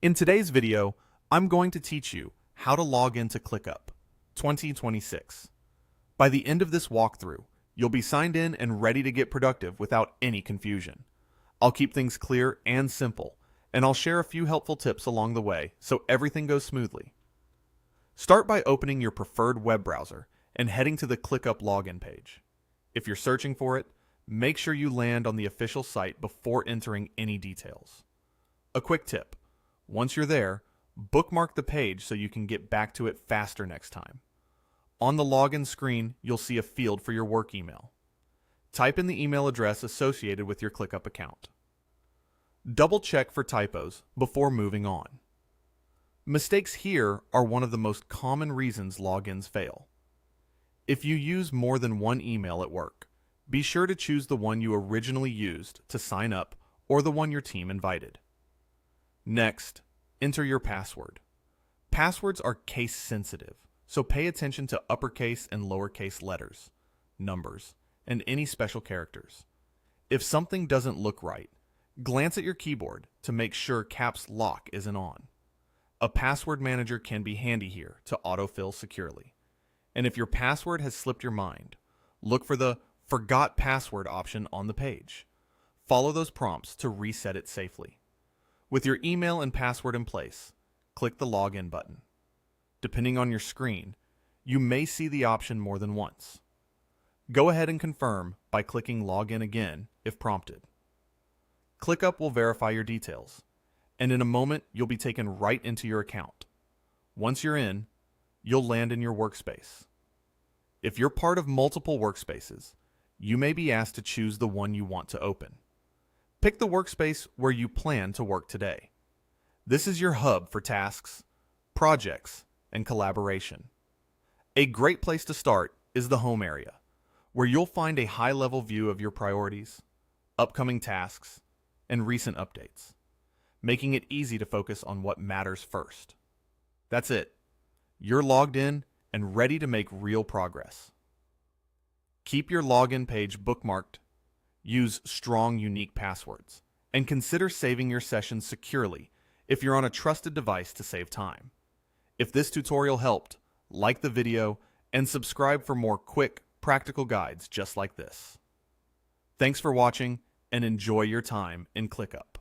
In today's video, I'm going to teach you how to log into ClickUp 2026. By the end of this walkthrough, you'll be signed in and ready to get productive without any confusion. I'll keep things clear and simple, and I'll share a few helpful tips along the way so everything goes smoothly. Start by opening your preferred web browser and heading to the ClickUp login page. If you're searching for it, make sure you land on the official site before entering any details. A quick tip: once you're there, bookmark the page so you can get back to it faster next time. On the login screen, you'll see a field for your work email. Type in the email address associated with your ClickUp account. Double check for typos before moving on. Mistakes here are one of the most common reasons logins fail. If you use more than one email at work, be sure to choose the one you originally used to sign up or the one your team invited. Next, enter your password. Passwords are case sensitive, so pay attention to uppercase and lowercase letters, numbers, and any special characters. If something doesn't look right, glance at your keyboard to make sure caps lock isn't on. A password manager can be handy here to autofill securely. And if your password has slipped your mind, look for the Forgot Password option on the page. Follow those prompts to reset it safely. With your email and password in place, click the Login button. Depending on your screen, you may see the option more than once. Go ahead and confirm by clicking Login again if prompted. ClickUp will verify your details, and in a moment you'll be taken right into your account. Once you're in, you'll land in your workspace. If you're part of multiple workspaces, you may be asked to choose the one you want to open. Pick the workspace where you plan to work today. This is your hub for tasks, projects, and collaboration. A great place to start is the home area, where you'll find a high-level view of your priorities, upcoming tasks, and recent updates, making it easy to focus on what matters first. That's it. You're logged in and ready to make real progress. Keep your login page bookmarked. Use strong, unique passwords, and consider saving your sessions securely if you're on a trusted device to save time. If this tutorial helped, like the video and subscribe for more quick, practical guides just like this. Thanks for watching and enjoy your time in ClickUp.